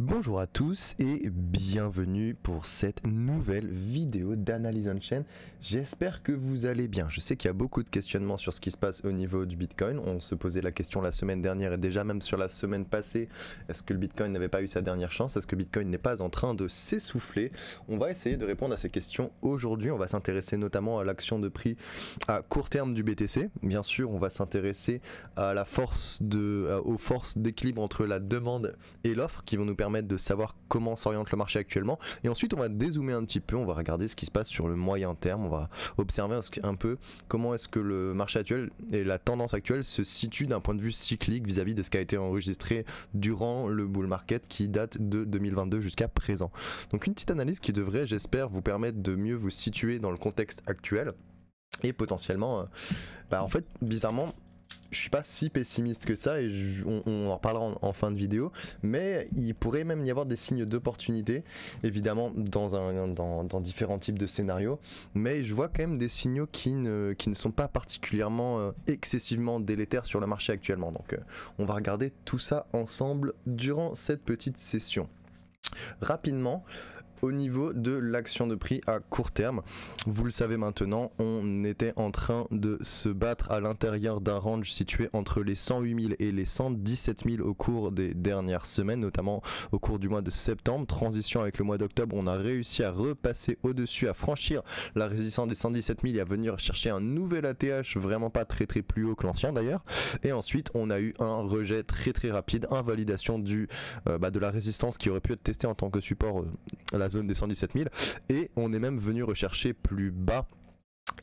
Bonjour à tous et bienvenue pour cette nouvelle vidéo d'analyse on-chain. J'espère que vous allez bien. Je sais qu'il y a beaucoup de questionnements sur ce qui se passe au niveau du Bitcoin. On se posait la question la semaine dernière et déjà même sur la semaine passée. Est-ce que le Bitcoin n'avait pas eu sa dernière chance? Est-ce que Bitcoin n'est pas en train de s'essouffler? On va essayer de répondre à ces questions aujourd'hui. On va s'intéresser notamment à l'action de prix à court terme du BTC. Bien sûr, on va s'intéresser à la aux forces d'équilibre entre la demande et l'offre qui vont nous permettre de savoir comment s'oriente le marché actuellement. Et ensuite on va dézoomer un petit peu, on va regarder ce qui se passe sur le moyen terme, on va observer un peu comment est-ce que le marché actuel et la tendance actuelle se situent d'un point de vue cyclique vis-à-vis de ce qui a été enregistré durant le bull market qui date de 2022 jusqu'à présent. Donc une petite analyse qui devrait, j'espère, vous permettre de mieux vous situer dans le contexte actuel et potentiellement, en fait, bizarrement, je suis pas si pessimiste que ça et on en reparlera en fin de vidéo, mais il pourrait même y avoir des signes d'opportunité, évidemment dans différents types de scénarios, mais je vois quand même des signaux qui ne sont pas particulièrement excessivement délétères sur le marché actuellement. Donc on va regarder tout ça ensemble durant cette petite session. Rapidement, au niveau de l'action de prix à court terme, vous le savez maintenant, on était en train de se battre à l'intérieur d'un range situé entre les 108 000 et les 117 000 au cours des dernières semaines, notamment au cours du mois de septembre. Transition avec le mois d'octobre, on a réussi à repasser au-dessus, à franchir la résistance des 117 000 et à venir chercher un nouvel ATH, vraiment pas très plus haut que l'ancien d'ailleurs. Et ensuite, on a eu un rejet très rapide, invalidation de la résistance qui aurait pu être testée en tant que support la zone des 117 000, et on est même venu rechercher plus bas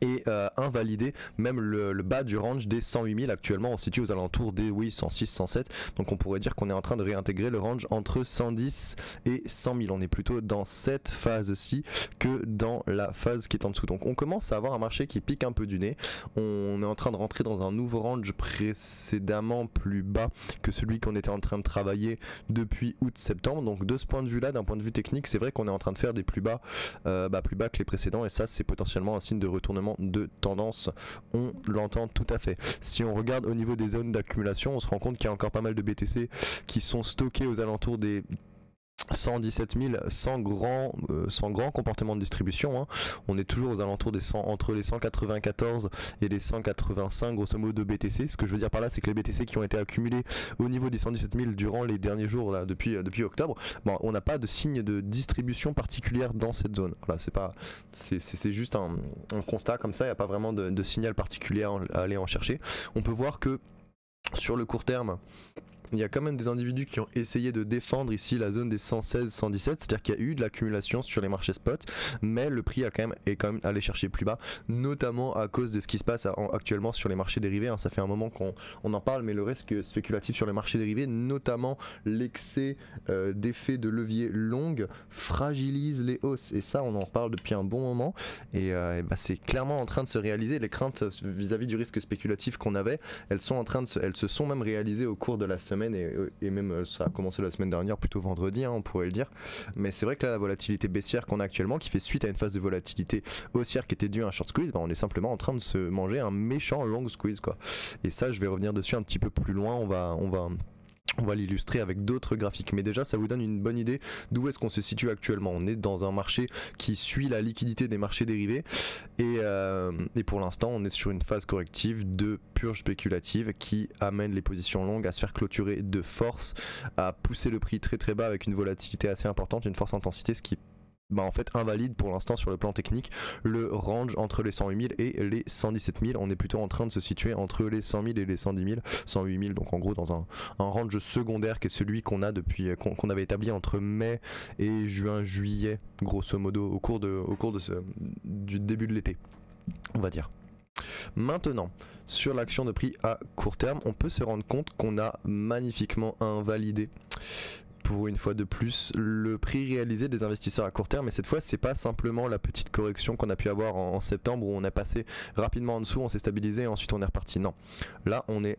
et invalider même le bas du range des 108 000. Actuellement on se situe aux alentours des 106, 107, donc on pourrait dire qu'on est en train de réintégrer le range entre 110 et 100 000. On est plutôt dans cette phase-ci que dans la phase qui est en dessous, donc on commence à avoir un marché qui pique un peu du nez. On est en train de rentrer dans un nouveau range précédemment plus bas que celui qu'on était en train de travailler depuis août-septembre, donc de ce point de vue là, d'un point de vue technique, c'est vrai qu'on est en train de faire des plus bas que les précédents, et ça c'est potentiellement un signe de retournement de tendance, on l'entend tout à fait. Si on regarde au niveau des zones d'accumulation, on se rend compte qu'il y a encore pas mal de BTC qui sont stockés aux alentours des 117 000 sans grand comportement de distribution, hein. On est toujours aux alentours des entre les 194 et les 185 grosso modo de BTC. Ce que je veux dire par là, c'est que les BTC qui ont été accumulés au niveau des 117 000 durant les derniers jours là, depuis octobre, on n'a pas de signe de distribution particulière dans cette zone. Voilà, c'est juste un constat comme ça, il n'y a pas vraiment de signal particulier à aller en chercher. On peut voir que sur le court terme, il y a quand même des individus qui ont essayé de défendre ici la zone des 116-117, c'est-à-dire qu'il y a eu de l'accumulation sur les marchés spot, mais le prix est quand même allé chercher plus bas, notamment à cause de ce qui se passe actuellement sur les marchés dérivés, hein. Ça fait un moment qu'on en parle, mais le risque spéculatif sur les marchés dérivés, notamment l'excès d'effet de levier long, fragilise les hausses, et ça on en parle depuis un bon moment, et c'est clairement en train de se réaliser. Les craintes vis-à-vis du risque spéculatif qu'on avait, elles se sont même réalisées au cours de la semaine, et même ça a commencé la semaine dernière, plutôt vendredi, hein, on pourrait le dire. Mais c'est vrai que là, la volatilité baissière qu'on a actuellement, qui fait suite à une phase de volatilité haussière qui était due à un short squeeze, on est simplement en train de se manger un méchant long squeeze, quoi. Et ça, je vais revenir dessus un petit peu plus loin, on va l'illustrer avec d'autres graphiques, mais déjà ça vous donne une bonne idée d'où est-ce qu'on se situe actuellement. On est dans un marché qui suit la liquidité des marchés dérivés, et pour l'instant on est sur une phase corrective de purge spéculative qui amène les positions longues à se faire clôturer de force, à pousser le prix très bas avec une volatilité assez importante, une force intensité, ce qui en fait invalide pour l'instant sur le plan technique le range entre les 108 000 et les 117 000. On est plutôt en train de se situer entre les 100 000 et les 110 000, 108 000, donc en gros dans un range secondaire qui est celui qu'on a depuis qu'on avait établi entre mai et juillet grosso modo au cours du début de l'été, on va dire. Maintenant, sur l'action de prix à court terme, on peut se rendre compte qu'on a magnifiquement invalidé pour une fois de plus le prix réalisé des investisseurs à court terme, et cette fois c'est pas simplement la petite correction qu'on a pu avoir en septembre où on est passé rapidement en dessous, on s'est stabilisé et ensuite on est reparti. Non, là on est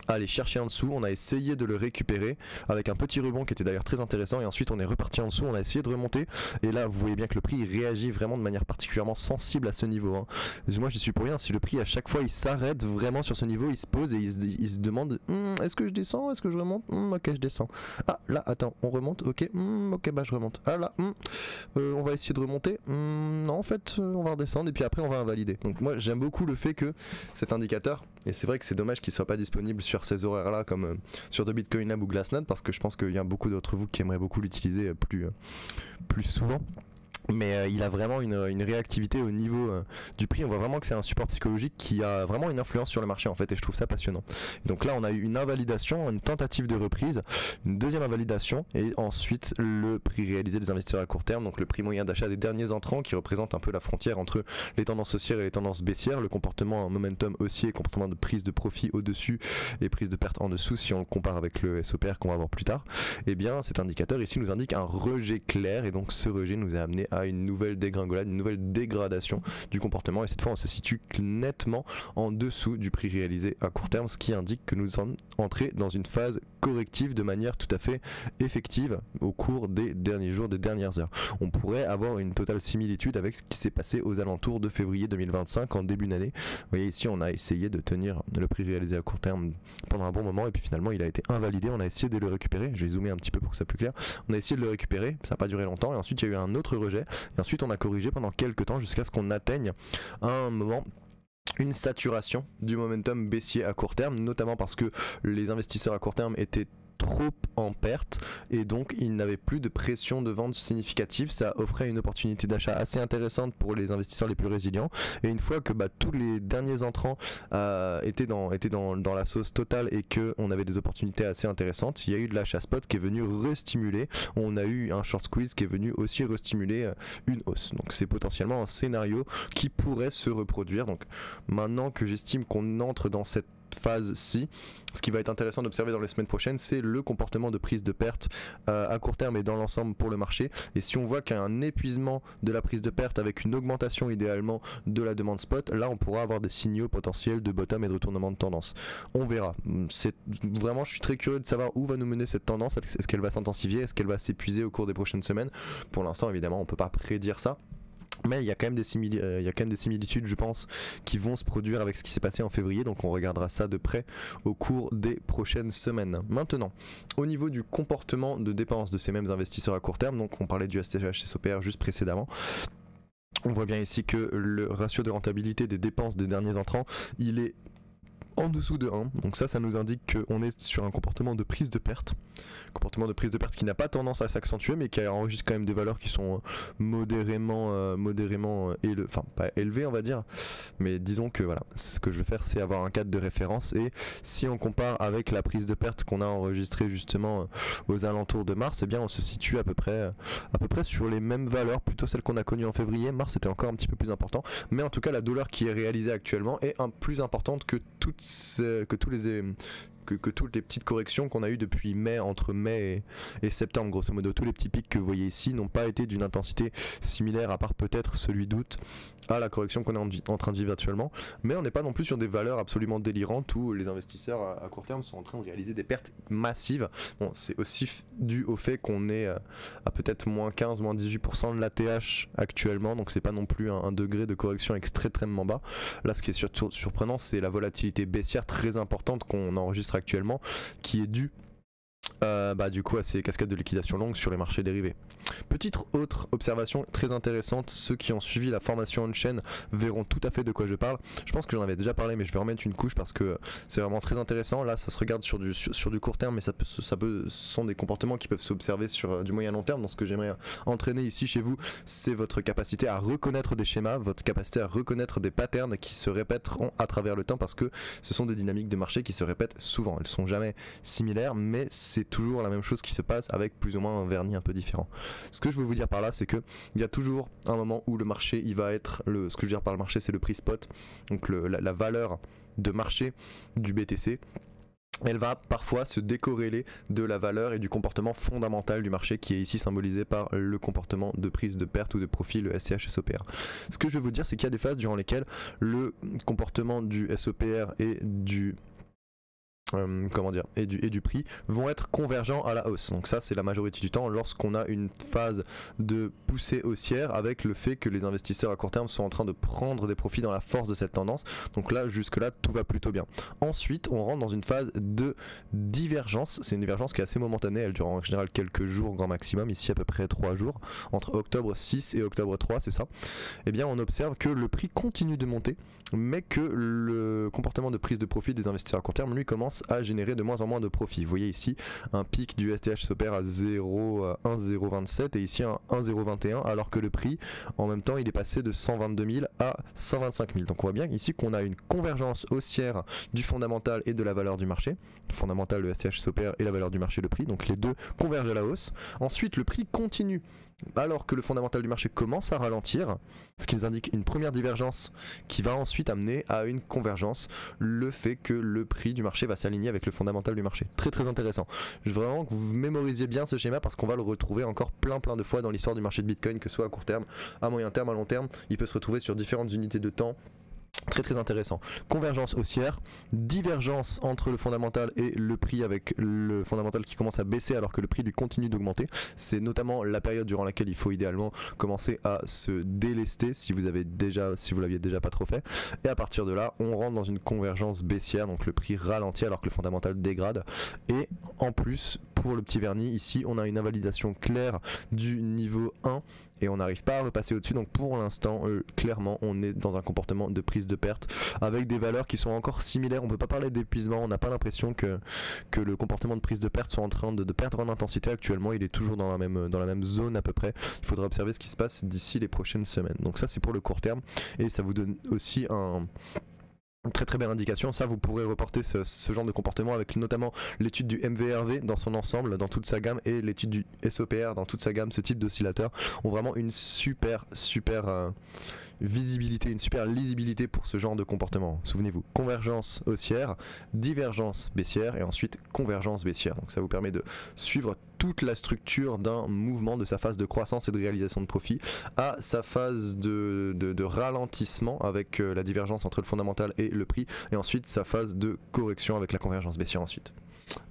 aller chercher en dessous, on a essayé de le récupérer avec un petit rebond qui était d'ailleurs très intéressant, et ensuite on est reparti en dessous, on a essayé de remonter, et là vous voyez bien que le prix réagit vraiment de manière particulièrement sensible à ce niveau, hein. Moi j'y suis pour rien, si le prix à chaque fois il s'arrête vraiment sur ce niveau, il se pose et il se demande est-ce que je descends, est-ce que je remonte, ok je descends, ah là attends on remonte, ok ok bah je remonte, ah là on va essayer de remonter, non en fait on va redescendre et puis après on va invalider. Donc moi j'aime beaucoup le fait que cet indicateur, et c'est vrai que c'est dommage qu'il soit pas disponible sur ces horaires là comme sur The Bitcoin Lab ou Glassnode, parce que je pense qu'il y a beaucoup d'entre vous qui aimeraient beaucoup l'utiliser plus souvent. Mais il a vraiment une réactivité au niveau du prix. On voit vraiment que c'est un support psychologique qui a vraiment une influence sur le marché en fait, et je trouve ça passionnant. Et donc là on a eu une invalidation, une tentative de reprise, une deuxième invalidation, et ensuite le prix réalisé des investisseurs à court terme, donc le prix moyen d'achat des derniers entrants qui représente un peu la frontière entre les tendances haussières et les tendances baissières, le comportement momentum haussier, comportement de prise de profit au-dessus et prise de perte en dessous si on le compare avec le SOPR qu'on va voir plus tard. Et bien cet indicateur ici nous indique un rejet clair, et donc ce rejet nous a amené à une nouvelle dégringolade, une nouvelle dégradation du comportement, et cette fois on se situe nettement en dessous du prix réalisé à court terme, ce qui indique que nous sommes entrés dans une phase corrective de manière tout à fait effective au cours des derniers jours, des dernières heures. On pourrait avoir une totale similitude avec ce qui s'est passé aux alentours de février 2025 en début d'année. Vous voyez ici on a essayé de tenir le prix réalisé à court terme pendant un bon moment, et puis finalement il a été invalidé, on a essayé de le récupérer, je vais zoomer un petit peu pour que ça soit plus clair, on a essayé de le récupérer, ça n'a pas duré longtemps, et ensuite il y a eu un autre rejet, et ensuite on a corrigé pendant quelques temps jusqu'à ce qu'on atteigne un moment une saturation du momentum baissier à court terme, notamment parce que les investisseurs à court terme étaient trop en perte, et donc il n'avait plus de pression de vente significative. Ça offrait une opportunité d'achat assez intéressante pour les investisseurs les plus résilients, et une fois que tous les derniers entrants étaient dans la sauce totale et qu'on avait des opportunités assez intéressantes, il y a eu de l'achat spot qui est venu restimuler, on a eu un short squeeze qui est venu aussi restimuler une hausse. Donc c'est potentiellement un scénario qui pourrait se reproduire. Donc maintenant que j'estime qu'on entre dans cette phase-ci, ce qui va être intéressant d'observer dans les semaines prochaines, c'est le comportement de prise de perte à court terme et dans l'ensemble pour le marché. Et si on voit qu'il y a un épuisement de la prise de perte avec une augmentation idéalement de la demande spot, là on pourra avoir des signaux potentiels de bottom et de retournement de tendance. On verra. Vraiment, je suis très curieux de savoir où va nous mener cette tendance. Est-ce qu'elle va s'intensifier? Est-ce qu'elle va s'épuiser au cours des prochaines semaines? Pour l'instant, évidemment, on ne peut pas prédire ça. Mais il y a quand même des similitudes, je pense, qui vont se produire avec ce qui s'est passé en février, donc on regardera ça de près au cours des prochaines semaines. Maintenant, au niveau du comportement de dépenses de ces mêmes investisseurs à court terme, donc on parlait du STH SOPR juste précédemment, on voit bien ici que le ratio de rentabilité des dépenses des derniers entrants, il est en dessous de 1, donc ça nous indique qu'on est sur un comportement de prise de perte qui n'a pas tendance à s'accentuer, mais qui enregistre quand même des valeurs qui sont modérément élevées, enfin pas élevées on va dire, mais disons que voilà, ce que je vais faire c'est avoir un cadre de référence, et si on compare avec la prise de perte qu'on a enregistrée justement aux alentours de mars, eh bien on se situe à peu près sur les mêmes valeurs, plutôt celles qu'on a connues en février. Mars était encore un petit peu plus important, mais en tout cas la douleur qui est réalisée actuellement est plus importante que toutes les petites corrections qu'on a eues depuis entre mai et septembre. Grosso modo, tous les petits pics que vous voyez ici n'ont pas été d'une intensité similaire, à part peut-être celui d'août, à la correction qu'on est en train de vivre actuellement. Mais on n'est pas non plus sur des valeurs absolument délirantes où les investisseurs à court terme sont en train de réaliser des pertes massives. Bon, c'est aussi dû au fait qu'on est à peut-être moins 15, moins 18% de l'ATH actuellement, donc c'est pas non plus un degré de correction extrêmement bas. Là, ce qui est surtout surprenant, c'est la volatilité baissière très importante qu'on enregistre actuellement, qui est due du coup à ces cascades de liquidation longue sur les marchés dérivés. Petite autre observation très intéressante, ceux qui ont suivi la formation on-chain verront tout à fait de quoi je parle. Je pense que j'en avais déjà parlé, mais je vais remettre une couche parce que c'est vraiment très intéressant. Là ça se regarde sur du court terme, mais ce sont des comportements qui peuvent s'observer sur du moyen long terme. Donc ce que j'aimerais entraîner ici chez vous, c'est votre capacité à reconnaître des schémas, votre capacité à reconnaître des patterns qui se répéteront à travers le temps, parce que ce sont des dynamiques de marché qui se répètent souvent. Elles sont jamais similaires, mais c'est toujours la même chose qui se passe avec plus ou moins un vernis un peu différent. Ce que je veux vous dire par là, c'est que il y a toujours un moment où le marché, il va être ce que je veux dire par le marché, c'est le prix spot, donc la valeur de marché du BTC. Elle va parfois se décorréler de la valeur et du comportement fondamental du marché, qui est ici symbolisé par le comportement de prise de perte ou de profit, le SCH SOPR. Ce que je veux vous dire, c'est qu'il y a des phases durant lesquelles le comportement du SOPR et du comment dire, et du prix vont être convergents à la hausse. Donc ça c'est la majorité du temps lorsqu'on a une phase de poussée haussière avec le fait que les investisseurs à court terme sont en train de prendre des profits dans la force de cette tendance. Donc là jusque là tout va plutôt bien. Ensuite on rentre dans une phase de divergence. C'est une divergence qui est assez momentanée, elle dure en général quelques jours grand maximum, ici à peu près 3 jours, entre octobre 6 et octobre 3, c'est ça. Et bien on observe que le prix continue de monter, mais que le comportement de prise de profit des investisseurs à court terme lui commence à générer de moins en moins de profit. Vous voyez ici un pic du STH s'opère à 1,027 et ici un 1,021 alors que le prix en même temps il est passé de 122 000 à 125 000. Donc on voit bien ici qu'on a une convergence haussière du fondamental et de la valeur du marché. Le fondamental, le STH s'opère et la valeur du marché, le prix. Donc les deux convergent à la hausse. Ensuite le prix continue alors que le fondamental du marché commence à ralentir, ce qui nous indique une première divergence qui va ensuite amener à une convergence, le fait que le prix du marché va s'aligner avec le fondamental du marché. Très très intéressant. Je veux vraiment que vous mémorisiez bien ce schéma parce qu'on va le retrouver encore plein de fois dans l'histoire du marché de Bitcoin, que ce soit à court terme, à moyen terme, à long terme. Il peut se retrouver sur différentes unités de temps. Très très intéressant. Convergence haussière, divergence entre le fondamental et le prix avec le fondamental qui commence à baisser alors que le prix lui continue d'augmenter. C'est notamment la période durant laquelle il faut idéalement commencer à se délester si vous l'aviez déjà pas trop fait. Et à partir de là, on rentre dans une convergence baissière, donc le prix ralentit alors que le fondamental dégrade. Et en plus, pour le petit vernis, ici on a une invalidation claire du niveau 1 et on n'arrive pas à repasser au-dessus. Donc pour l'instant clairement on est dans un comportement de prise de perte avec des valeurs qui sont encore similaires. On peut pas parler d'épuisement, on n'a pas l'impression que le comportement de prise de perte soit en train de perdre en intensité. Actuellement il est toujours dans la même zone à peu près. Il faudra observer ce qui se passe d'ici les prochaines semaines. Donc ça c'est pour le court terme et ça vous donne aussi une très très belle indication. Ça vous pourrez reporter ce genre de comportement avec notamment l'étude du MVRV dans son ensemble, dans toute sa gamme, et l'étude du SOPR dans toute sa gamme. Ce type d'oscillateur ont vraiment une super visibilité, une super lisibilité pour ce genre de comportement. Souvenez-vous, convergence haussière, divergence baissière et ensuite convergence baissière. Donc ça vous permet de suivre toute la structure d'un mouvement, de sa phase de croissance et de réalisation de profit à sa phase de ralentissement avec la divergence entre le fondamental et le prix, et ensuite sa phase de correction avec la convergence baissière ensuite.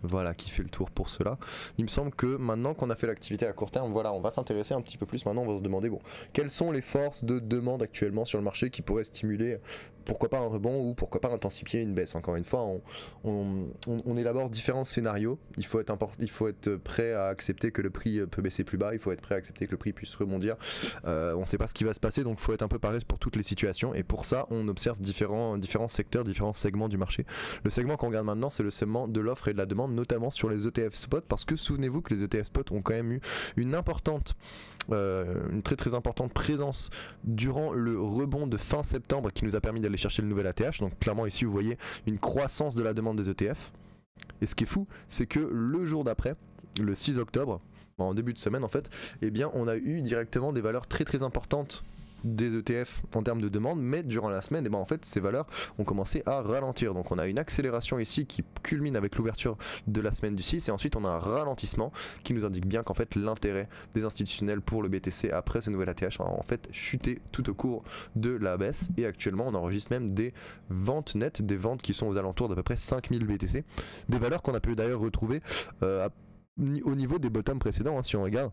Voilà qui fait le tour pour cela. Il me semble que maintenant qu'on a fait l'activité à court terme, voilà, on va s'intéresser un petit peu plus. Maintenant on va se demander, bon, quelles sont les forces de demande actuellement sur le marché qui pourraient stimuler, pourquoi pas un rebond ou pourquoi pas intensifier une baisse. Encore une fois, on élabore différents scénarios. Il faut être prêt à accepter que le prix peut baisser plus bas, il faut être prêt à accepter que le prix puisse rebondir. On ne sait pas ce qui va se passer, donc il faut être un peu pareil pour toutes les situations, et pour ça on observe différents secteurs, différents segments du marché. Le segment qu'on regarde maintenant, c'est le segment de l'offre et de la demande, notamment sur les ETF spot, parce que souvenez-vous que les ETF spot ont quand même eu une très très importante présence durant le rebond de fin septembre qui nous a permis d'aller chercher le nouvel ATH. Donc clairement ici vous voyez une croissance de la demande des ETF, et ce qui est fou c'est que le jour d'après, le 6 octobre, en début de semaine en fait, eh bien on a eu directement des valeurs très très importantes des ETF en termes de demande, mais durant la semaine, et ben en fait ces valeurs ont commencé à ralentir. Donc on a une accélération ici qui culmine avec l'ouverture de la semaine du 6, et ensuite on a un ralentissement qui nous indique bien qu'en fait l'intérêt des institutionnels pour le BTC après ce nouvel ATH a en fait chuté tout au cours de la baisse, et actuellement on enregistre même des ventes nettes, des ventes qui sont aux alentours d'à peu près 5000 BTC, des valeurs qu'on a pu d'ailleurs retrouver au niveau des bottoms précédents, hein, si on regarde.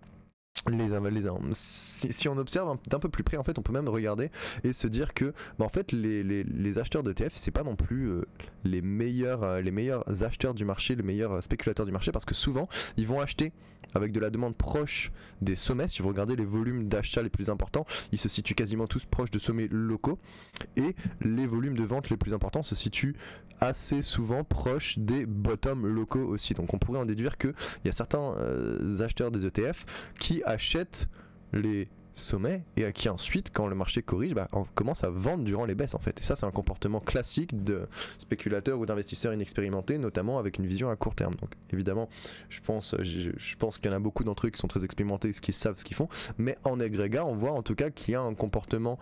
Si on observe d'un peu plus près, en fait, on peut même regarder et se dire que en fait les acheteurs d'ETF c'est pas non plus les meilleurs acheteurs du marché, les meilleurs spéculateurs du marché, parce que souvent ils vont acheter avec de la demande proche des sommets. Si vous regardez les volumes d'achat les plus importants, ils se situent quasiment tous proches de sommets locaux, et les volumes de vente les plus importants se situent assez souvent proches des bottoms locaux aussi. Donc on pourrait en déduire qu'il y a certains acheteurs des ETF qui achètent les sommets et qui ensuite, quand le marché corrige, on commence à vendre durant les baisses en fait. Et ça c'est un comportement classique de spéculateurs ou d'investisseurs inexpérimentés, notamment avec une vision à court terme. Donc évidemment je pense qu'il y en a beaucoup d'entre eux qui sont très expérimentés, qui savent ce qu'ils font, mais en agrégat on voit en tout cas qu'il y a un comportement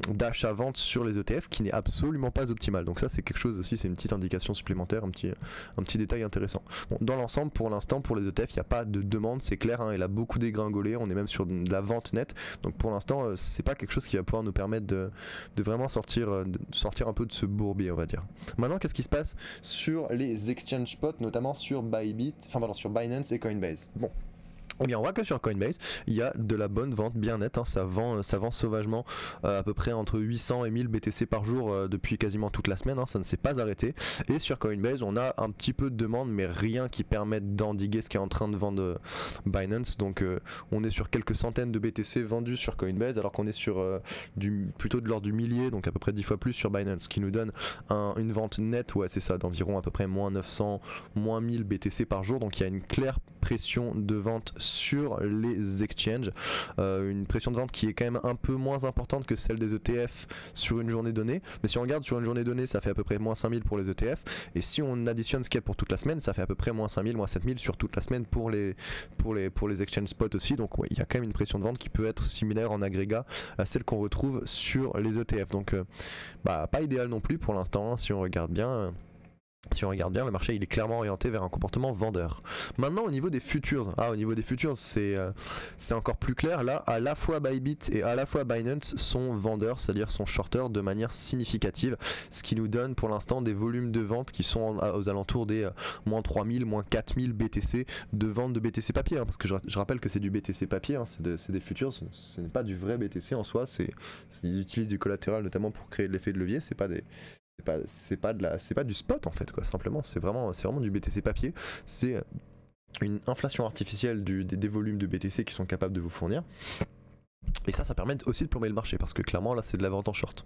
d'achat-vente sur les ETF qui n'est absolument pas optimal. Donc ça c'est quelque chose aussi, c'est une petite indication supplémentaire, un petit détail intéressant. Bon, dans l'ensemble pour l'instant pour les ETF il n'y a pas de demande, c'est clair, hein, elle a beaucoup dégringolé, on est même sur de la vente ventes nettes. Donc pour l'instant, c'est pas quelque chose qui va pouvoir nous permettre de vraiment sortir un peu de ce bourbier, on va dire. Maintenant, qu'est-ce qui se passe sur les exchange spots, notamment sur Bybit, enfin pardon, sur Binance et Coinbase. Bon. Eh bien on voit que sur Coinbase il y a de la bonne vente bien nette, hein. Ça vend sauvagement à peu près entre 800 et 1000 BTC par jour depuis quasiment toute la semaine, hein. Ça ne s'est pas arrêté. Et sur Coinbase on a un petit peu de demande mais rien qui permette d'endiguer ce qui est en train de vendre Binance. Donc on est sur quelques centaines de BTC vendus sur Coinbase alors qu'on est sur plutôt de l'ordre du millier, donc à peu près 10 fois plus sur Binance, qui nous donne une vente nette, ouais c'est ça, d'environ à peu près moins 900, moins 1000 BTC par jour. Donc il y a une claire pression de vente sur les exchanges, une pression de vente qui est quand même un peu moins importante que celle des ETF sur une journée donnée, mais si on regarde sur une journée donnée ça fait à peu près moins 5000 pour les ETF, et si on additionne ce qu'il y a pour toute la semaine ça fait à peu près moins 5000, moins 7000 sur toute la semaine pour les exchange spots aussi. Donc ouais, il y a quand même une pression de vente qui peut être similaire en agrégat à celle qu'on retrouve sur les ETF. Donc pas idéal non plus pour l'instant, hein, si on regarde bien. Si on regarde bien, le marché il est clairement orienté vers un comportement vendeur. Maintenant au niveau des futures, c'est encore plus clair. Là, à la fois Bybit et à la fois Binance sont vendeurs, c'est-à-dire sont shorteurs de manière significative, ce qui nous donne pour l'instant des volumes de vente qui sont aux alentours des moins 3000, moins 4000 BTC de vente de BTC papier, hein, parce que je rappelle que c'est du BTC papier, hein, c'est des futures, ce n'est pas du vrai BTC en soi, ils utilisent du collatéral notamment pour créer de l'effet de levier, c'est pas du spot en fait quoi, simplement c'est vraiment du BTC papier, c'est une inflation artificielle des volumes de BTC qui sont capables de vous fournir, et ça permet aussi de plomber le marché parce que clairement là c'est de la vente en short,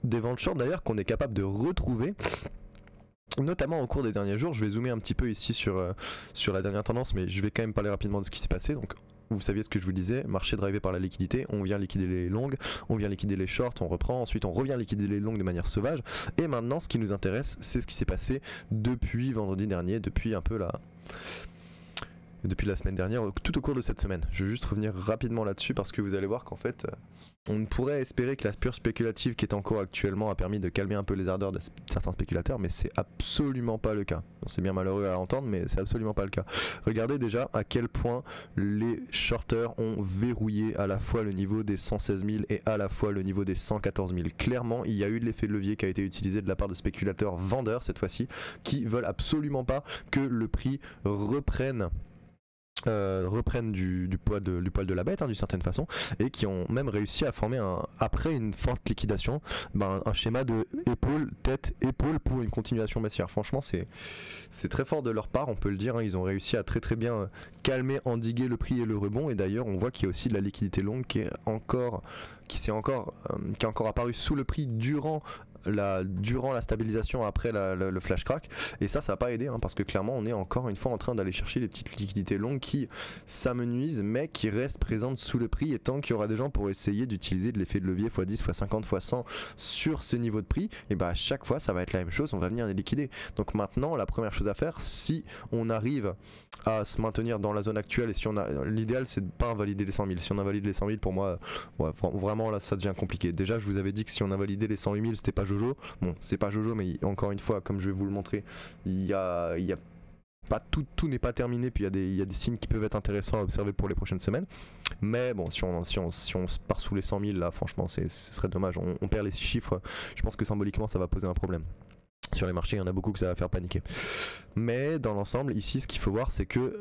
des ventes short d'ailleurs qu'on est capable de retrouver notamment au cours des derniers jours. Je vais zoomer un petit peu ici sur la dernière tendance, mais je vais quand même parler rapidement de ce qui s'est passé. Donc vous saviez ce que je vous disais, marché drivé par la liquidité, on vient liquider les longues, on vient liquider les shorts, on reprend, ensuite on revient liquider les longues de manière sauvage, et maintenant ce qui nous intéresse c'est ce qui s'est passé depuis vendredi dernier, depuis la semaine dernière, tout au cours de cette semaine. Je vais juste revenir rapidement là-dessus parce que vous allez voir qu'en fait on pourrait espérer que la pure spéculative qui est en cours actuellement a permis de calmer un peu les ardeurs de certains spéculateurs, mais c'est absolument pas le cas. C'est bien malheureux à entendre, mais c'est absolument pas le cas. Regardez déjà à quel point les shorters ont verrouillé à la fois le niveau des 116 000 et à la fois le niveau des 114 000. Clairement, il y a eu de l'effet de levier qui a été utilisé de la part de spéculateurs vendeurs cette fois-ci, qui veulent absolument pas que le prix reprenne du poil de la bête, hein, d'une certaine façon, et qui ont même réussi à former après une forte liquidation un schéma de épaule, tête, épaule pour une continuation baissière. Franchement c'est très fort de leur part, on peut le dire, hein. Ils ont réussi à très bien calmer, endiguer le prix et le rebond, et d'ailleurs on voit qu'il y a aussi de la liquidité longue qui est encore apparue sous le prix durant la stabilisation après le flash crack, et ça va pas aider, hein, parce que clairement on est encore une fois en train d'aller chercher les petites liquidités longues qui s'amenuisent mais qui restent présentes sous le prix, et tant qu'il y aura des gens pour essayer d'utiliser de l'effet de levier x10, x50, x100 sur ces niveaux de prix, et à chaque fois ça va être la même chose, on va venir les liquider. Donc maintenant la première chose à faire, si on arrive à se maintenir dans la zone actuelle, et si l'idéal c'est de pas invalider les 100 000, si on invalide les 100 000 pour moi vraiment là ça devient compliqué. Déjà je vous avais dit que si on invalidait les 108 000 c'était pas Jojo. Bon, c'est pas Jojo, mais encore une fois, comme je vais vous le montrer, il y a pas tout n'est pas terminé, puis il y a des signes qui peuvent être intéressants à observer pour les prochaines semaines. Mais bon, si on se part sous les 100 000 là, franchement, ce serait dommage. On perd les 6 chiffres. Je pense que symboliquement, ça va poser un problème. Sur les marchés, il y en a beaucoup que ça va faire paniquer. Mais dans l'ensemble, ici, ce qu'il faut voir, c'est que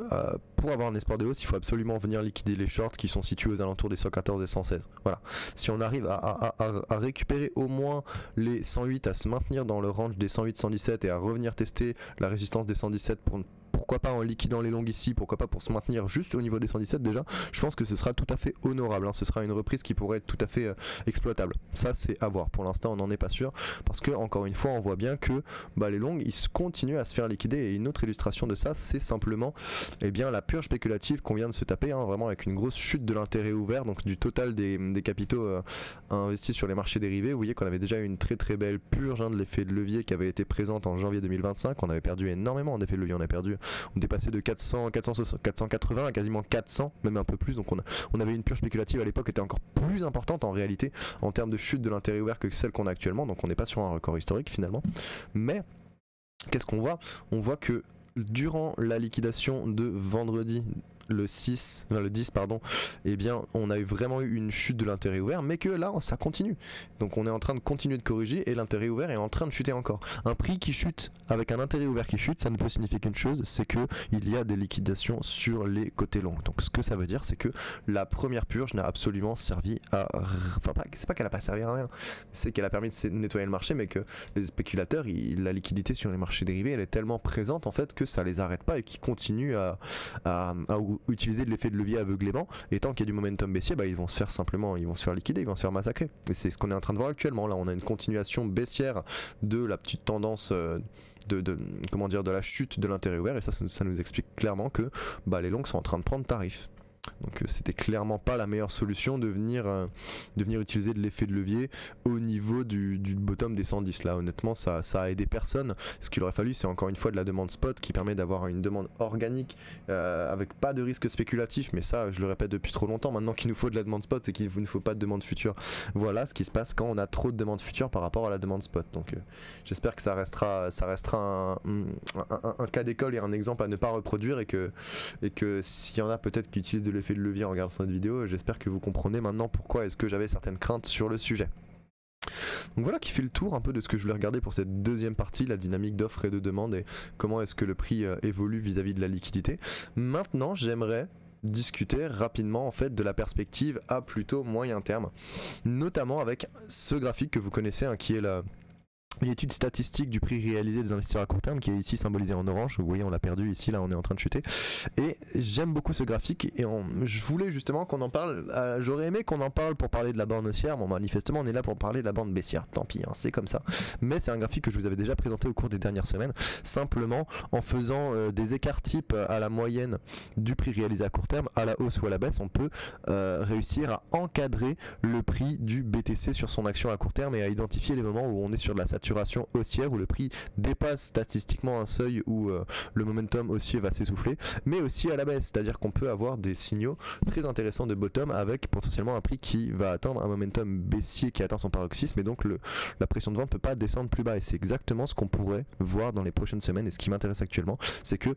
pour avoir un espoir de hausse, il faut absolument venir liquider les shorts qui sont situés aux alentours des 114 et 116. Voilà. Si on arrive à récupérer au moins les 108, à se maintenir dans le range des 108-117 et à revenir tester la résistance des 117 pourquoi pas en liquidant les longues ici, pourquoi pas pour se maintenir juste au niveau des 117 déjà, je pense que ce sera tout à fait honorable, hein. Ce sera une reprise qui pourrait être tout à fait exploitable. Ça c'est à voir, pour l'instant on n'en est pas sûr, parce que encore une fois on voit bien que les longues ils continuent à se faire liquider, et une autre illustration de ça c'est simplement la purge spéculative qu'on vient de se taper, hein, vraiment avec une grosse chute de l'intérêt ouvert, donc du total des capitaux investis sur les marchés dérivés. Vous voyez qu'on avait déjà eu une très belle purge, hein, de l'effet de levier qui avait été présente en janvier 2025, on avait perdu énormément d'effets de levier, on est passé de 480 à quasiment 400, même un peu plus, donc on avait une purge spéculative à l'époque qui était encore plus importante en réalité en termes de chute de l'intérêt ouvert que celle qu'on a actuellement, donc on n'est pas sur un record historique finalement. Mais qu'est-ce qu'on voit? On voit que durant la liquidation de vendredi, le 6, enfin le 10 pardon, eh bien on a vraiment eu une chute de l'intérêt ouvert, mais que là ça continue. Donc on est en train de continuer de corriger et l'intérêt ouvert est en train de chuter encore. Un prix qui chute avec un intérêt ouvert qui chute, ça ne peut signifier qu'une chose, c'est que il y a des liquidations sur les côtés longs. Donc ce que ça veut dire, c'est que la première purge n'a absolument servi à, enfin c'est pas qu'elle a pas servi à rien, c'est qu'elle a permis de nettoyer le marché, mais que les spéculateurs, la liquidité sur les marchés dérivés, elle est tellement présente en fait que ça les arrête pas et qu'ils continuent à utiliser de l'effet de levier aveuglément, et tant qu'il y a du momentum baissier, ils vont se faire liquider, ils vont se faire massacrer, et c'est ce qu'on est en train de voir actuellement. Là on a une continuation baissière de la petite tendance comment dire, de la chute de l'intérêt ouvert, et ça nous explique clairement que les longs sont en train de prendre tarif. Donc c'était clairement pas la meilleure solution de venir utiliser de l'effet de levier au niveau du bottom des 110. Là honnêtement ça a aidé personne. Ce qu'il aurait fallu, c'est encore une fois de la demande spot qui permet d'avoir une demande organique avec pas de risque spéculatif, mais ça je le répète depuis trop longtemps maintenant qu'il nous faut de la demande spot et qu'il ne faut pas de demande future. Voilà ce qui se passe quand on a trop de demande future par rapport à la demande spot. Donc j'espère que ça restera un cas d'école et un exemple à ne pas reproduire, et que s'il y en a peut-être qui utilisent de l'effet de levier en regardant cette vidéo, j'espère que vous comprenez maintenant pourquoi est-ce que j'avais certaines craintes sur le sujet. Donc voilà qui fait le tour un peu de ce que je voulais regarder pour cette deuxième partie, la dynamique d'offre et de demande et comment est-ce que le prix évolue vis-à-vis de la liquidité. Maintenant j'aimerais discuter rapidement en fait de la perspective à plutôt moyen terme, notamment avec ce graphique que vous connaissez, qui est une étude statistique du prix réalisé des investisseurs à court terme, qui est ici symbolisé en orange. Vous voyez, on l'a perdu ici, là on est en train de chuter, et j'aime beaucoup ce graphique, et je voulais justement qu'on en parle. J'aurais aimé qu'on en parle pour parler de la bande haussière. Bon, manifestement on est là pour parler de la bande baissière, tant pis, c'est comme ça, mais c'est un graphique que je vous avais déjà présenté au cours des dernières semaines, simplement en faisant des écarts types à la moyenne du prix réalisé à court terme, à la hausse ou à la baisse. On peut réussir à encadrer le prix du BTC sur son action à court terme et à identifier les moments où on est sur de la saturation haussière, où le prix dépasse statistiquement un seuil où le momentum haussier va s'essouffler, mais aussi à la baisse, c'est-à-dire qu'on peut avoir des signaux très intéressants de bottom avec potentiellement un prix qui va atteindre un momentum baissier qui atteint son paroxysme, et donc la pression de vente ne peut pas descendre plus bas, et c'est exactement ce qu'on pourrait voir dans les prochaines semaines. Et ce qui m'intéresse actuellement, c'est que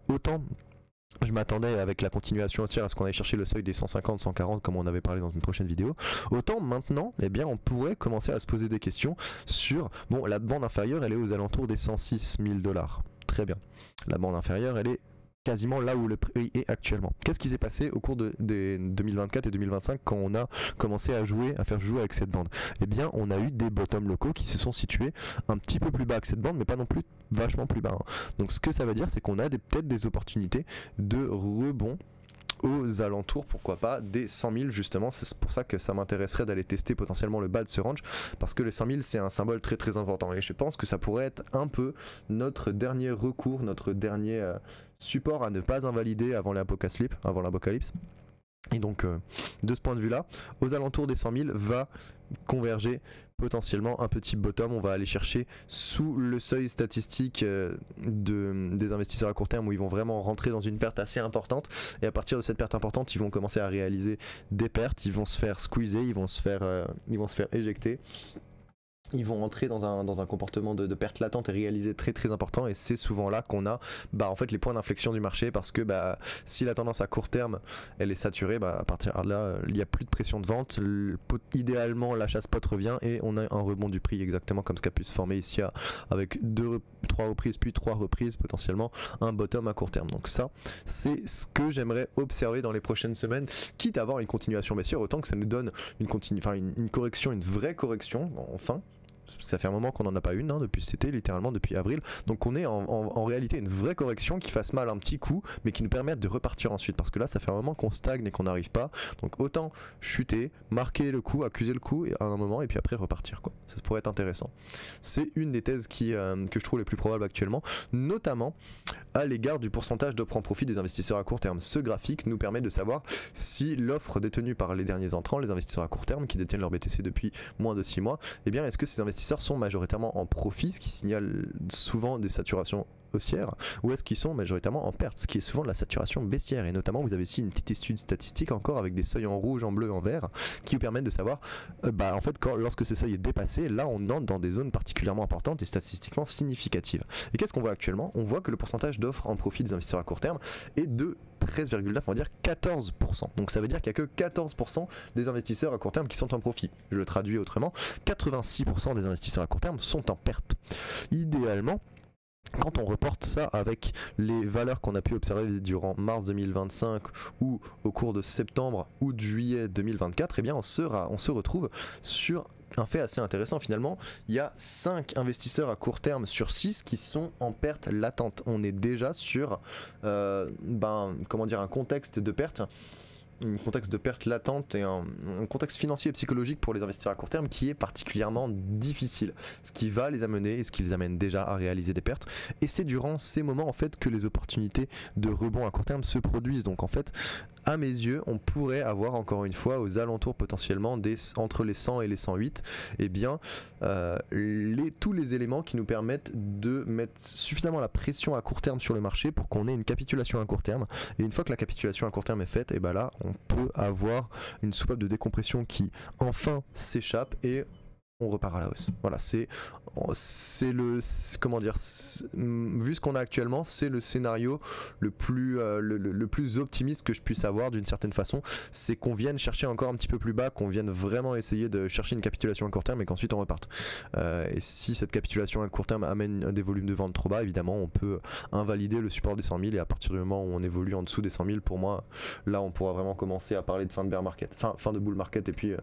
autant je m'attendais avec la continuation haussière à ce qu'on aille chercher le seuil des 150, 140 comme on avait parlé dans une prochaine vidéo, autant maintenant on pourrait commencer à se poser des questions sur, la bande inférieure elle est aux alentours des 106 000 $. Très bien. La bande inférieure elle est quasiment là où le prix est actuellement. Qu'est-ce qui s'est passé au cours des 2024 et 2025 quand on a commencé à faire jouer avec cette bande? Eh bien, on a eu des bottoms locaux qui se sont situés un petit peu plus bas que cette bande, mais pas non plus vachement plus bas. Donc ce que ça veut dire, c'est qu'on a peut-être des opportunités de rebond aux alentours, pourquoi pas, des 100 000 justement. C'est pour ça que ça m'intéresserait d'aller tester potentiellement le bas de ce range, parce que les 100 000 c'est un symbole très très important, et je pense que ça pourrait être un peu notre dernier recours, notre dernier support à ne pas invalider avant l'apocalypse. Et donc de ce point de vue là, aux alentours des 100 000 va converger potentiellement un petit bottom. On va aller chercher sous le seuil statistique des investisseurs à court terme, où ils vont vraiment rentrer dans une perte assez importante, et à partir de cette perte importante ils vont commencer à réaliser des pertes, ils vont se faire squeezer, ils vont se faire éjecter. Ils vont entrer dans un comportement de perte latente et réalisé très très important, et c'est souvent là qu'on a en fait les points d'inflexion du marché, parce que si la tendance à court terme elle est saturée, à partir de là il n'y a plus de pression de vente, idéalement l'achat spot revient et on a un rebond du prix, exactement comme ce qui a pu se former ici avec 3 reprises puis 3 reprises, potentiellement un bottom à court terme. Donc ça c'est ce que j'aimerais observer dans les prochaines semaines, quitte à avoir une continuation baissière, autant que ça nous donne une correction, une vraie correction enfin. Ça fait un moment qu'on n'en a pas une, depuis cet été, littéralement depuis avril, donc on est en réalité une vraie correction qui fasse mal un petit coup, mais qui nous permette de repartir ensuite, parce que là ça fait un moment qu'on stagne et qu'on n'arrive pas, donc autant chuter, marquer le coup, accuser le coup à un moment, et puis après repartir quoi. Ça pourrait être intéressant. C'est une des thèses que je trouve les plus probables actuellement, notamment à l'égard du pourcentage de prend profit des investisseurs à court terme. Ce graphique nous permet de savoir si l'offre détenue par les derniers entrants, les investisseurs à court terme qui détiennent leur BTC depuis moins de 6 mois, est-ce que ces investisseurs sont majoritairement en profit, ce qui signale souvent des saturations haussières, ou est-ce qu'ils sont majoritairement en perte, ce qui est souvent de la saturation baissière. Et notamment vous avez ici une petite étude statistique encore avec des seuils en rouge, en bleu, en vert, qui vous permettent de savoir en fait lorsque ce seuil est dépassé, là on entre dans des zones particulièrement importantes et statistiquement significatives. Et qu'est-ce qu'on voit actuellement? On voit que le pourcentage d'offres en profit des investisseurs à court terme est de 13,9, on va dire 14%. Donc ça veut dire qu'il n'y a que 14% des investisseurs à court terme qui sont en profit. Je le traduis autrement, 86% des investisseurs à court terme sont en perte. Idéalement, quand on reporte ça avec les valeurs qu'on a pu observer durant mars 2025 ou au cours de septembre ou de juillet 2024, eh bien on se retrouve sur un fait assez intéressant finalement. Il y a 5 investisseurs à court terme sur 6 qui sont en perte latente. On est déjà sur comment dire, un contexte de perte. Un contexte de perte latente et un contexte financier et psychologique pour les investisseurs à court terme qui est particulièrement difficile, ce qui va les amener et ce qui les amène déjà à réaliser des pertes, et c'est durant ces moments en fait que les opportunités de rebond à court terme se produisent. Donc en fait, à mes yeux, on pourrait avoir encore une fois aux alentours potentiellement entre les 100 et les 108, et bien tous les éléments qui nous permettent de mettre suffisamment la pression à court terme sur le marché pour qu'on ait une capitulation à court terme, et une fois que la capitulation à court terme est faite, et ben là on peut avoir une soupape de décompression qui enfin s'échappe et on repart à la hausse. Voilà, c'est le, comment dire, vu ce qu'on a actuellement, c'est le scénario le plus optimiste que je puisse avoir d'une certaine façon. C'est qu'on vienne chercher encore un petit peu plus bas, qu'on vienne vraiment essayer de chercher une capitulation à court terme et qu'ensuite on reparte. Et si cette capitulation à court terme amène des volumes de vente trop bas, évidemment on peut invalider le support des 100 000, et à partir du moment où on évolue en dessous des 100 000, pour moi là on pourra vraiment commencer à parler de fin de bear market, fin de bull market, et puis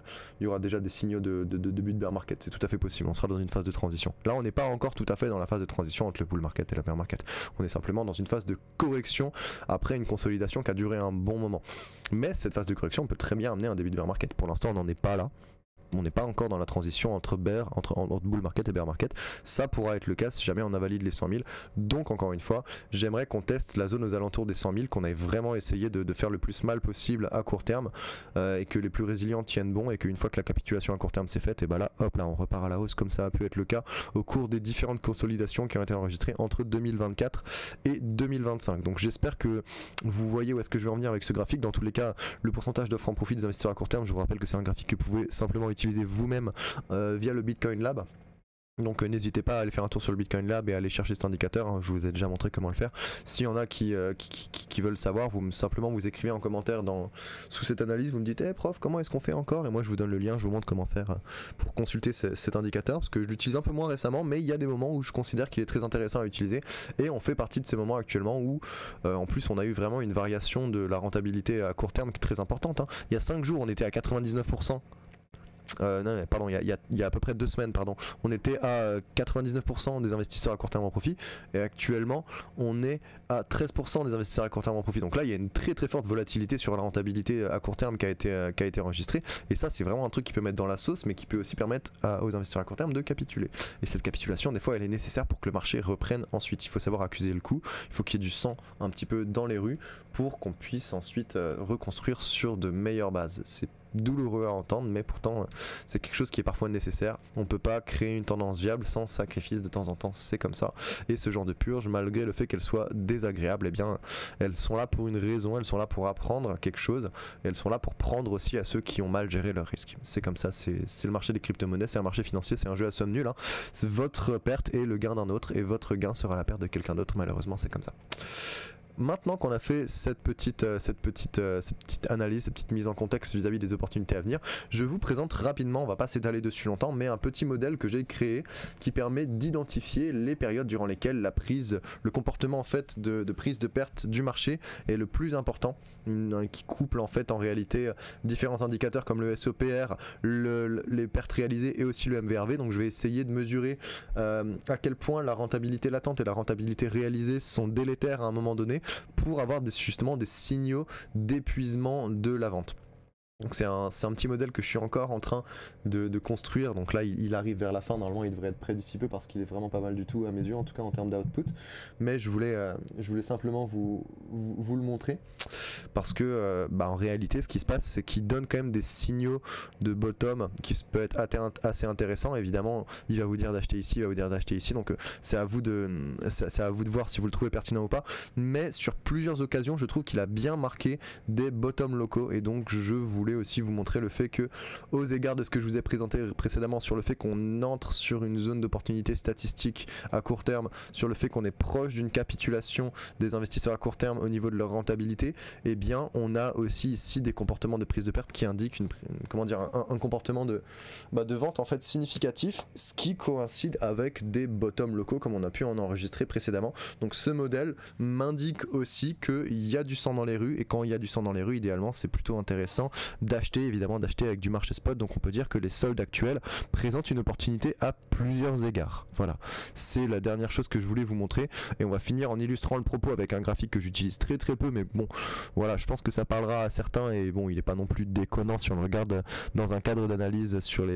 il y aura déjà des signaux de début de bear market. C'est tout à fait possible, on sera dans une phase de transition. Là on n'est pas encore tout à fait dans la phase de transition entre le bull market et la bear market, on est simplement dans une phase de correction après une consolidation qui a duré un bon moment. Mais cette phase de correction peut très bien amener un début de bear market. Pour l'instant on n'en est pas là, on n'est pas encore dans la transition entre bull market et bear market. Ça pourra être le cas si jamais on invalide les 100 000. Donc encore une fois, j'aimerais qu'on teste la zone aux alentours des 100 000, qu'on ait vraiment essayé de faire le plus mal possible à court terme, et que les plus résilients tiennent bon, et qu'une fois que la capitulation à court terme s'est faite, et bah là, hop là, on repart à la hausse, comme ça a pu être le cas au cours des différentes consolidations qui ont été enregistrées entre 2024 et 2025. Donc j'espère que vous voyez où est-ce que je vais en venir avec ce graphique. Dans tous les cas, le pourcentage d'offres en profit des investisseurs à court terme, je vous rappelle que c'est un graphique que vous pouvez simplement utiliser vous-même via le Bitcoin Lab. Donc n'hésitez pas à aller faire un tour sur le Bitcoin Lab et à aller chercher cet indicateur, hein. Je vous ai déjà montré comment le faire. S'il y en a qui veulent savoir, simplement vous écrivez en commentaire sous cette analyse, vous me dites hey, prof, comment est-ce qu'on fait encore, et moi je vous donne le lien, je vous montre comment faire pour consulter cet indicateur, parce que je l'utilise un peu moins récemment, mais il y a des moments où je considère qu'il est très intéressant à utiliser, et on fait partie de ces moments actuellement où en plus on a eu vraiment une variation de la rentabilité à court terme qui est très importante, hein. Il y a 5 jours on était à 99%. Non, pardon, il y a à peu près 2 semaines, pardon, on était à 99% des investisseurs à court terme en profit, et actuellement on est à 13% des investisseurs à court terme en profit. Donc là il y a une très très forte volatilité sur la rentabilité à court terme qui a été enregistrée, et ça c'est vraiment un truc qui peut mettre dans la sauce, mais qui peut aussi permettre aux investisseurs à court terme de capituler. Et cette capitulation, des fois elle est nécessaire pour que le marché reprenne ensuite. Il faut savoir accuser le coup, il faut qu'il y ait du sang un petit peu dans les rues pour qu'on puisse ensuite reconstruire sur de meilleures bases. C'est douloureux à entendre, mais pourtant c'est quelque chose qui est parfois nécessaire. On peut pas créer une tendance viable sans sacrifice de temps en temps, c'est comme ça. Et ce genre de purge, malgré le fait qu'elles soient désagréables, eh bien elles sont là pour une raison, elles sont là pour apprendre quelque chose, et elles sont là pour prendre aussi à ceux qui ont mal géré leurs risques. C'est comme ça, c'est le marché des crypto-monnaies, c'est un marché financier, c'est un jeu à somme nulle, hein. Votre perte est le gain d'un autre, et votre gain sera la perte de quelqu'un d'autre, malheureusement c'est comme ça. Maintenant qu'on a fait cette petite analyse, cette petite mise en contexte vis-à-vis des opportunités à venir, je vous présente rapidement, on va pas s'étaler dessus longtemps, mais un petit modèle que j'ai créé qui permet d'identifier les périodes durant lesquelles le comportement en fait de prise de perte du marché est le plus important, qui couple en fait en réalité différents indicateurs comme le SOPR, les pertes réalisées et aussi le MVRV. Donc je vais essayer de mesurer à quel point la rentabilité latente et la rentabilité réalisée sont délétères à un moment donné, pour avoir justement des signaux d'épuisement de la vente. Donc c'est un petit modèle que je suis encore en train de construire. Donc là il arrive vers la fin, normalement il devrait être prêt d'ici peu parce qu'il est vraiment pas mal du tout à mes yeux, en tout cas en termes d'output. Mais je voulais simplement vous le montrer parce que en réalité ce qui se passe c'est qu'il donne quand même des signaux de bottom qui peut être assez intéressant. Évidemment il va vous dire d'acheter ici, il va vous dire d'acheter ici, donc c'est à vous de voir si vous le trouvez pertinent ou pas. Mais sur plusieurs occasions je trouve qu'il a bien marqué des bottoms locaux, et donc je voulais voulais aussi vous montrer le fait que, aux égards de ce que je vous ai présenté précédemment sur le fait qu'on entre sur une zone d'opportunité statistique à court terme, sur le fait qu'on est proche d'une capitulation des investisseurs à court terme au niveau de leur rentabilité, eh bien on a aussi ici des comportements de prise de perte qui indiquent un comportement de vente en fait significatif, ce qui coïncide avec des bottoms locaux comme on a pu en enregistrer précédemment. Donc ce modèle m'indique aussi qu'il y a du sang dans les rues, et quand il y a du sang dans les rues, idéalement c'est plutôt intéressant d'acheter, évidemment d'acheter avec du marché spot. Donc on peut dire que les soldes actuels présentent une opportunité à plusieurs égards. Voilà, c'est la dernière chose que je voulais vous montrer, et on va finir en illustrant le propos avec un graphique que j'utilise très peu, mais bon voilà, je pense que ça parlera à certains, et bon il n'est pas non plus déconnant si on le regarde dans un cadre d'analyse sur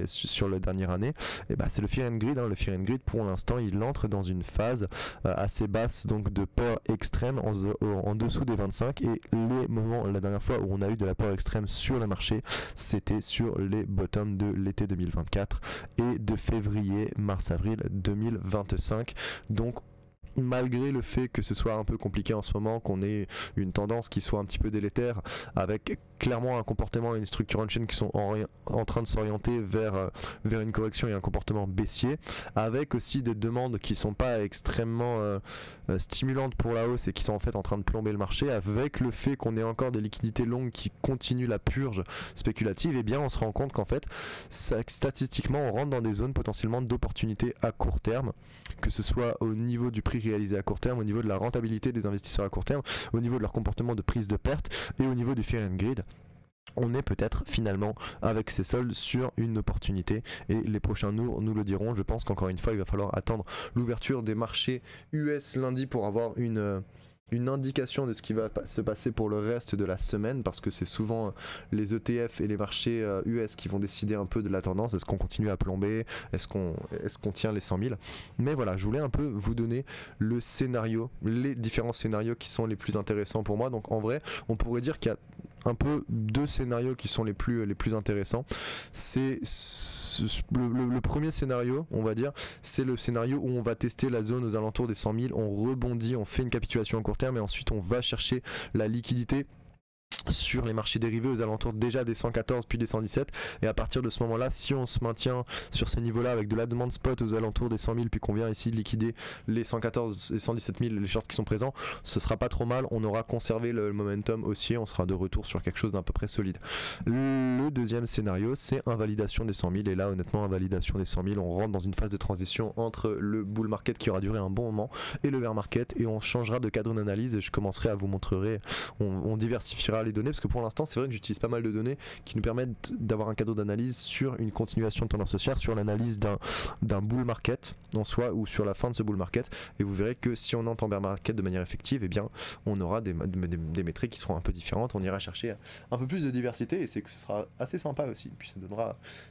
la dernière année. Et bah c'est le Fear and Greed, hein. Le Fear and Greed pour l'instant il entre dans une phase assez basse, donc de peur extrême en dessous des 25, et les moments, la dernière fois où on a eu de la peur extrême sur le marché, c'était sur les bottoms de l'été 2024 et de février, mars, avril 2025. Donc malgré le fait que ce soit un peu compliqué en ce moment, qu'on ait une tendance qui soit un petit peu délétère, avec clairement un comportement et une structure on-chain qui sont en train de s'orienter vers une correction et un comportement baissier, avec aussi des demandes qui sont pas extrêmement stimulantes pour la hausse et qui sont en fait en train de plomber le marché, avec le fait qu'on ait encore des liquidités longues qui continuent la purge spéculative, et bien on se rend compte qu'en fait statistiquement on rentre dans des zones potentiellement d'opportunités à court terme, que ce soit au niveau du prix réalisé à court terme, au niveau de la rentabilité des investisseurs à court terme, au niveau de leur comportement de prise de perte et au niveau du Fear and Greed. On est peut-être finalement avec ces soldes sur une opportunité, et les prochains nous le diront. Je pense qu'encore une fois il va falloir attendre l'ouverture des marchés US lundi pour avoir une indication de ce qui va se passer pour le reste de la semaine, parce que c'est souvent les ETF et les marchés US qui vont décider un peu de la tendance. Est-ce qu'on continue à plomber, est-ce qu'on tient les 100 000? Mais voilà, je voulais un peu vous donner le scénario, les différents scénarios qui sont les plus intéressants pour moi. Donc en vrai on pourrait dire qu'il y a un peu deux scénarios qui sont les plus intéressants. C'est le premier scénario, on va dire, c'est le scénario où on va tester la zone aux alentours des 100 000, on rebondit, on fait une capitulation à court terme, et ensuite on va chercher la liquidité sur les marchés dérivés aux alentours déjà des 114 puis des 117, et à partir de ce moment là, si on se maintient sur ces niveaux là avec de la demande spot aux alentours des 100 000, puis qu'on vient ici liquider les 114 et 117 000, les shorts qui sont présents, ce sera pas trop mal, on aura conservé le momentum haussier, on sera de retour sur quelque chose d'un peu près solide. Le deuxième scénario, c'est invalidation des 100 000, et là honnêtement invalidation des 100 000, on rentre dans une phase de transition entre le bull market qui aura duré un bon moment et le bear market, et on changera de cadre d'analyse, et je commencerai à vous montrer, on diversifiera les données, parce que pour l'instant c'est vrai que j'utilise pas mal de données qui nous permettent d'avoir un cadre d'analyse sur une continuation de tendance haussière, sur l'analyse d'un bull market en soi, ou sur la fin de ce bull market, et vous verrez que si on entre en bear market de manière effective, eh bien on aura des métriques qui seront un peu différentes, on ira chercher un peu plus de diversité, et c'est que ce sera assez sympa aussi, puis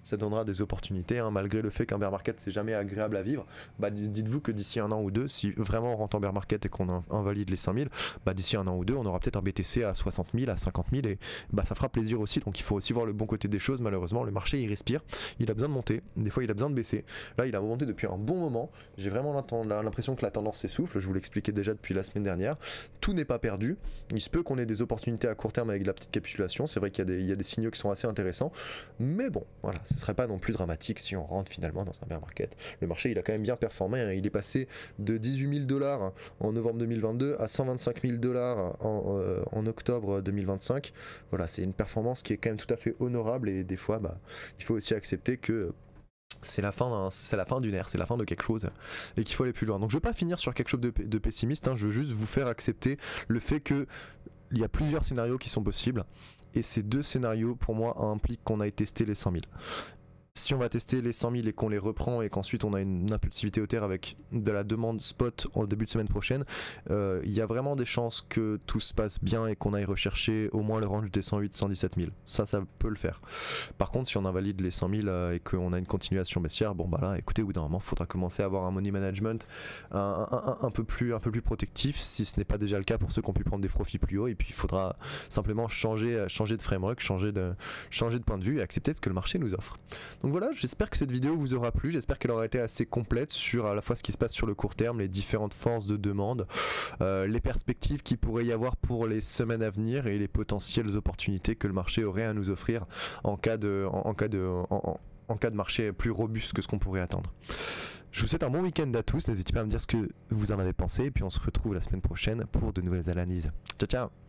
ça donnera des opportunités, hein, malgré le fait qu'un bear market c'est jamais agréable à vivre. Bah, dites-vous que d'ici un an ou deux, si vraiment on rentre en bear market et qu'on invalide les 5 000, bah, d'ici un an ou deux on aura peut-être un BTC à 60 000, à 50 000, et bah, ça fera plaisir aussi. Donc il faut aussi voir le bon côté des choses. Malheureusement le marché il respire, il a besoin de monter, des fois il a besoin de baisser. Là il a monté depuis un bon moment, j'ai vraiment l'impression que la tendance s'essouffle, je vous l'expliquais déjà depuis la semaine dernière. Tout n'est pas perdu, il se peut qu'on ait des opportunités à court terme avec de la petite capitulation, c'est vrai qu'il y a des signaux qui sont assez intéressants, mais bon voilà, ce serait pas non plus dramatique si on rentre finalement dans un bear market. Le marché il a quand même bien performé, hein. Il est passé de 18 000 $ en novembre 2022 à 125 000 $ en octobre 2025. Voilà, c'est une performance qui est quand même tout à fait honorable, et des fois bah, il faut aussi accepter que c'est la fin d'une ère, c'est la fin de quelque chose, et qu'il faut aller plus loin. Donc je veux pas finir sur quelque chose de pessimiste, hein. Je veux juste vous faire accepter le fait que il y a plusieurs scénarios qui sont possibles, et ces deux scénarios pour moi impliquent qu'on aille tester les 100 000. Si on va tester les 100 000 et qu'on les reprend, et qu'ensuite on a une impulsivité haussière avec de la demande spot en début de semaine prochaine, il y a vraiment des chances que tout se passe bien et qu'on aille rechercher au moins le range des 108-117 000. Ça peut le faire. Par contre, si on invalide les 100 000 et qu'on a une continuation baissière, bon bah là, écoutez, au bout d'un moment, il faudra commencer à avoir un money management un peu plus protectif, si ce n'est pas déjà le cas pour ceux qui ont pu prendre des profits plus hauts, et puis il faudra simplement changer de framework, changer de point de vue, et accepter ce que le marché nous offre. Donc voilà, j'espère que cette vidéo vous aura plu, j'espère qu'elle aura été assez complète sur à la fois ce qui se passe sur le court terme, les différentes forces de demande, les perspectives qu'il pourrait y avoir pour les semaines à venir et les potentielles opportunités que le marché aurait à nous offrir en cas de marché plus robuste que ce qu'on pourrait attendre. Je vous souhaite un bon week-end à tous, n'hésitez pas à me dire ce que vous en avez pensé et puis on se retrouve la semaine prochaine pour de nouvelles analyses. Ciao ciao.